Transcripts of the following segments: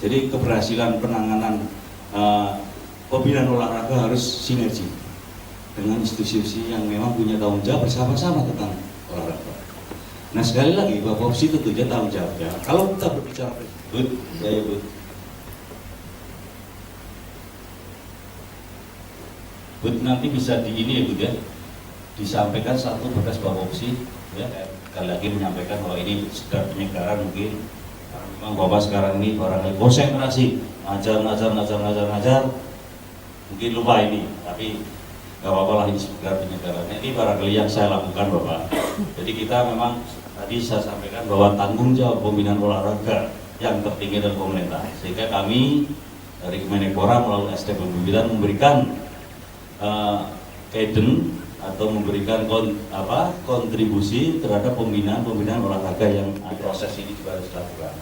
Jadi keberhasilan penanganan pembinaan olahraga harus sinergi dengan institusi yang memang punya tanggung jawab bersama-sama tentang olahraga. Nah sekali lagi Bapak Popsi tentunya tanggung jawabnya. Kalau kita berbicara Bud, ya Bud. Bud nanti bisa di ini ya Bud ya, disampaikan satu berkas Bapak Popsi ya, sekali lagi menyampaikan bahwa ini sekedar penyegaran mungkin. Memang Bapak sekarang ini barangkali konsentrasi ngajar, mungkin lupa ini, tapi nggak apa-apa lah ini sekedar penyegaran. Ini barangkali yang saya lakukan Bapak. Jadi kita memang tadi saya sampaikan bahwa tanggung jawab pembinaan olahraga yang tertinggi dari pemerintah, sehingga kami dari Kemenpora melalui SDM Pembinaan memberikan guidance atau memberikan kontribusi terhadap pembinaan olahraga yang proses ini juga harus dilakukan.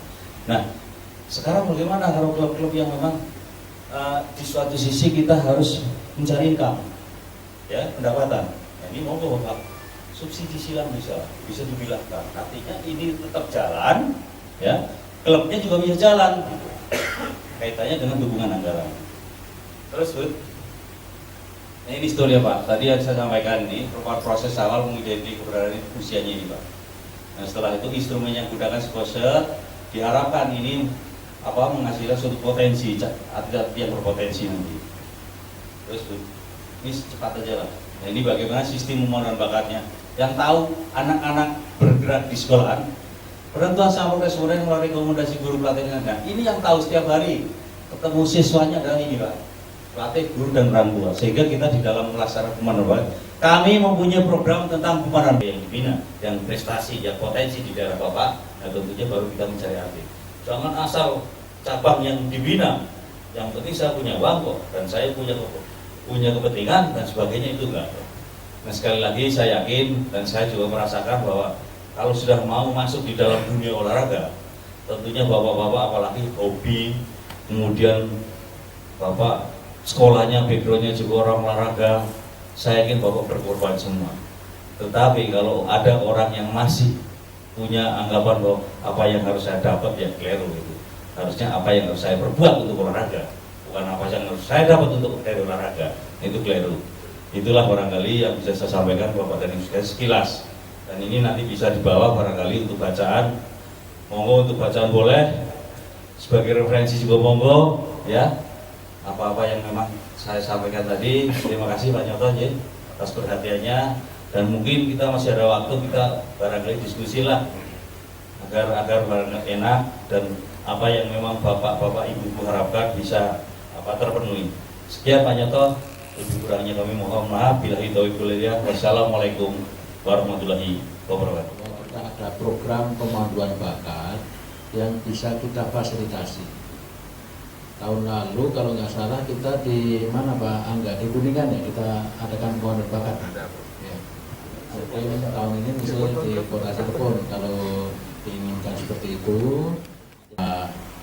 Nah, sekarang bagaimana kalau klub-klub yang memang di suatu sisi kita harus mencari income, ya pendapatan. Nah, ini monggo Bapak, subsidi silang bisa dibilangkan. Artinya ini tetap jalan, ya klubnya juga bisa jalan. Kaitannya dengan dukungan anggaran. Terus Bud, ini histori Pak. Tadi yang saya sampaikan ini proses awal mengidentifikasi keberadaan usianya ini Pak. Nah setelah itu instrumen yang digunakan sponsor diharapkan ini menghasilkan suatu potensi atlet yang berpotensi nanti. Terus ini cepat aja lah. Nah ini bagaimana sistem pembangunan bakatnya. Yang tahu anak-anak bergerak di sekolahan, penentuan sampel responden melalui rekomendasi guru pelatih. Nah ini yang tahu setiap hari ketemu siswanya adalah ini Pak, pelatih, guru dan orang tua. Sehingga kita di dalam melaksanakan pembangunan kami mempunyai program tentang pembangunan yang dibina, yang prestasi, yang potensi di daerah Bapak. Nah tentunya baru kita mencari atlet. Jangan asal cabang yang dibina, yang penting saya punya uang kok dan saya punya kepentingan dan sebagainya, itu enggak. Nah sekali lagi saya yakin dan saya juga merasakan bahwa kalau sudah mau masuk di dalam dunia olahraga, tentunya bapak-bapak apalagi hobi, kemudian bapak sekolahnya backgroundnya juga orang olahraga, saya yakin bapak berkorban semua. Tetapi kalau ada orang yang masih punya anggapan bahwa apa yang harus saya dapat, ya keliru itu. Harusnya apa yang harus saya perbuat untuk olahraga, bukan apa yang harus saya dapat untuk dari olahraga. Itu keliru. Itulah barangkali yang bisa saya sampaikan Bapak dan Ibu sekilas. Dan ini nanti bisa dibawa barangkali untuk bacaan. Monggo untuk bacaan boleh, sebagai referensi juga monggo ya. Apa-apa yang memang saya sampaikan tadi. Terima kasih Pak Nyoto ya, atas perhatiannya. Dan mungkin kita masih ada waktu, kita barangkali diskusi lah agar barangkali enak dan apa yang memang bapak-bapak ibu-ibu harapkan bisa terpenuhi. Sekian Pak Nyoto, lebih kurangnya kami mohon maaf. Billahi taufiq wal hidayah. Wassalamualaikum warahmatullahi wabarakatuh. Kita ada program pemanduan bakat yang bisa kita fasilitasi. Tahun lalu kalau nggak salah kita di mana Pak Angga, di Kuningan ya, kita adakan pemanduan bakat. Mungkin tahun ini misalnya di Kota Cirebon, kalau diinginkan seperti itu,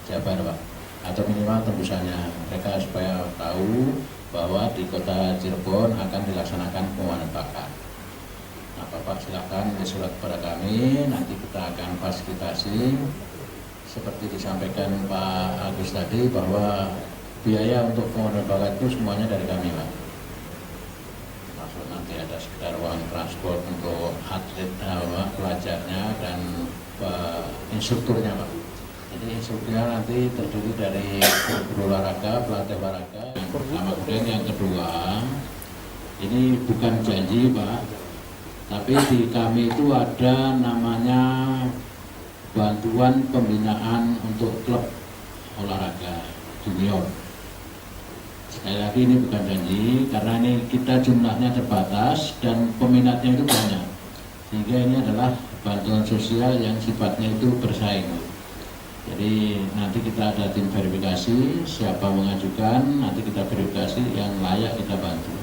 siapa Pak? Atau minimal tembusannya mereka supaya tahu bahwa di Kota Cirebon akan dilaksanakan pemanduan bakat. Nah Bapak silakan surat kepada kami, nanti kita akan fasilitasi seperti disampaikan Pak Agus tadi bahwa biaya untuk pemanduan bakat itu semuanya dari kami Pak. Nanti ada sekitar uang transport untuk atlet, pelajarnya dan instrukturnya Pak. Jadi instrukturnya nanti terdiri dari guru olahraga, pelatih olahraga. Sama kemudian yang kedua, ini bukan janji Pak, tapi di kami itu ada namanya bantuan pembinaan untuk klub olahraga junior. Sekali lagi ini bukan janji, karena ini kita jumlahnya terbatas dan peminatnya itu banyak, sehingga ini adalah bantuan sosial yang sifatnya itu bersaing. Jadi nanti kita ada tim verifikasi, siapa mengajukan, nanti kita verifikasi yang layak kita bantu.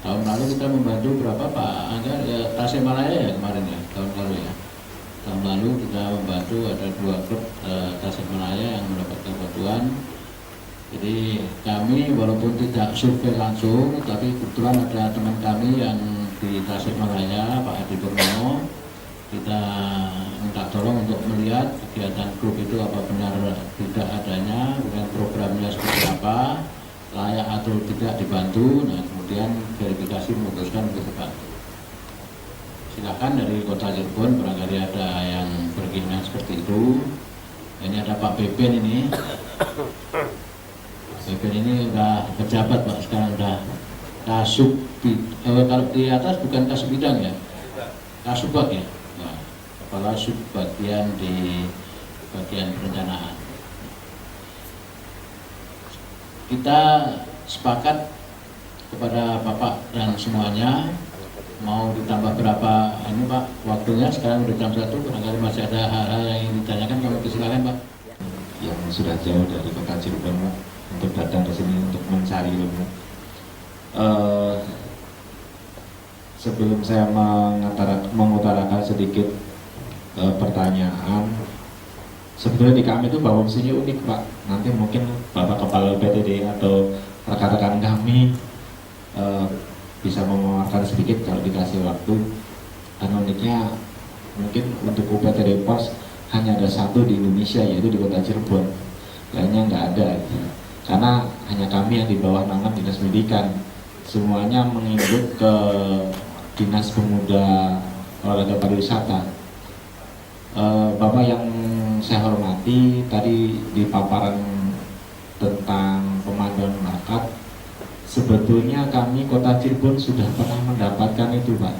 Tahun lalu kita membantu berapa Pak Angga? Ya, Tasikmalaya ya kemarin ya, tahun lalu ya. Tahun lalu kita membantu ada 2 klub Tasikmalaya yang mendapatkan bantuan. Jadi kami walaupun tidak survei langsung, tapi kebetulan ada teman kami yang di Tasikmalaya, Pak Adi Purnomo, kita minta tolong untuk melihat kegiatan klub itu apa benar tidak adanya apa, layak atau tidak dibantu. Nah kemudian verifikasi memutuskan untuk dibantu. Silakan dari Kota Cirebon, barangkali ada yang berkeinginan seperti itu. Ini ada Pak Beben ini. Beben ini udah pejabat Pak, sekarang udah Kasub. Kalau di atas bukan Kasub Bidang ya, Kasubag ya. Nah, kepala sub bagian di bagian perencanaan. Kita sepakat kepada Bapak dan semuanya, mau ditambah berapa ini Pak waktunya, sekarang udah jam 1, barangkali masih ada hal-hal yang ingin ditanyakan, kami persilakan Pak. Yang sudah jauh dari Kota Cirebon Pak, untuk datang ke sini untuk mencari ilmu. Sebelum saya mengutarakan sedikit pertanyaan, sebetulnya di kami itu Bawomsinya unik Pak. Nanti mungkin Bapak Kepala PTD atau rekan-rekan kami bisa memaparkan sedikit kalau dikasih waktu. Dan uniknya mungkin untuk UPTD Pos hanya ada satu di Indonesia, yaitu di Kota Cirebon. Lainnya nggak ada, karena hanya kami yang di bawah naungan Dinas Pendidikan. Semuanya menginduk ke Dinas Pemuda Olahraga Pariwisata. Bapak yang saya hormati, tadi di paparan tentang pemanduan bakat, sebetulnya kami Kota Cirebon sudah pernah mendapatkan itu Pak.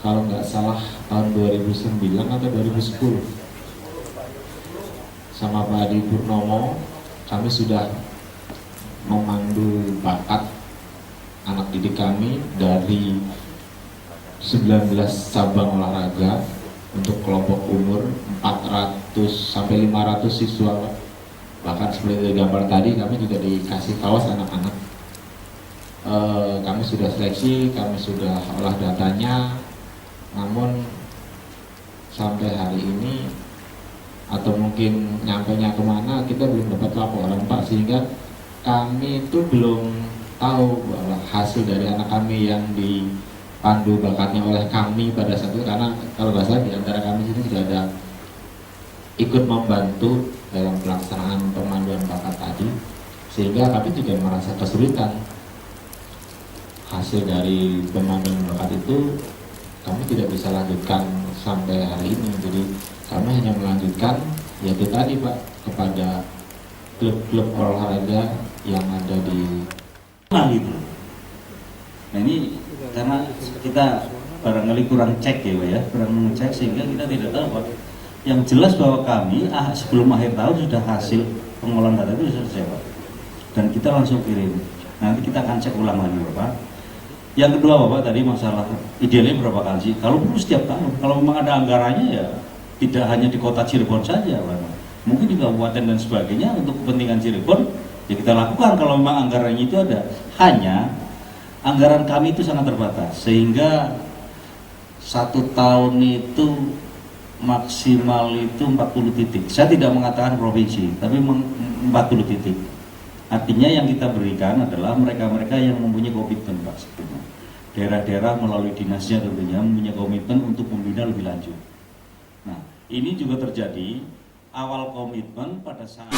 Kalau nggak salah tahun 2009 atau 2010 sama Pak Adi Purnomo, kami sudah memandu bakat anak didik kami dari 19 cabang olahraga untuk kelompok umur 400 sampai 500 siswa. Bahkan seperti gambar tadi, kami juga dikasih kaos anak-anak. Kami sudah seleksi, kami sudah olah datanya, namun sampai hari ini atau mungkin nyampainya kemana kita belum dapat laporan Pak, sehingga kami itu belum tahu bahwa hasil dari anak kami yang dipandu bakatnya oleh kami pada saat itu, karena kalau nggak salah di antara kami sini juga ada ikut membantu dalam pelaksanaan pemanduan bakat tadi, sehingga kami juga merasa kesulitan. Hasil dari pemanduan bakat itu kami tidak bisa lanjutkan sampai hari ini, jadi kami hanya melanjutkan yaitu tadi Pak kepada klub-klub olahraga yang ada di gitu. Nah ini karena kita barangkali kurang cek ya Pak ya, kurang mengecek sehingga kita tidak tahu Pak. Yang jelas bahwa kami sebelum akhir tahun sudah hasil pengolahan data itu sudah selesai Pak, dan kita langsung kirim. Nanti kita akan cek ulang lagi Bapak. Yang kedua Bapak tadi masalah idealnya berapa kali sih? Kalau perlu setiap tahun. Kalau memang ada anggarannya ya tidak hanya di Kota Cirebon saja Bapak. Mungkin di kabupaten dan sebagainya untuk kepentingan Cirebon ya kita lakukan kalau memang anggarannya itu ada. Hanya anggaran kami itu sangat terbatas sehingga 1 tahun itu maksimal itu 40 titik. Saya tidak mengatakan provinsi, tapi 40 titik. Artinya yang kita berikan adalah mereka-mereka yang mempunyai komitmen Pak sebetulnya. Daerah-daerah melalui dinasnya tentunya mempunyai komitmen untuk membina lebih lanjut. Nah, ini juga terjadi awal komitmen pada saat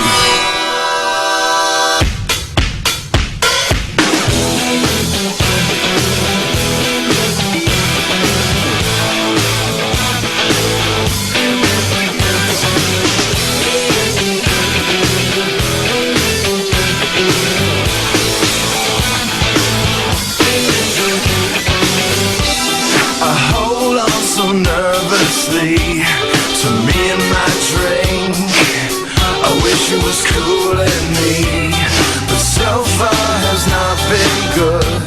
so nervously to me and my drink. I wish it was cool in me, but so far has not been good.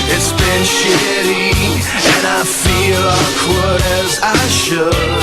It's been shitty and I feel awkward as I should.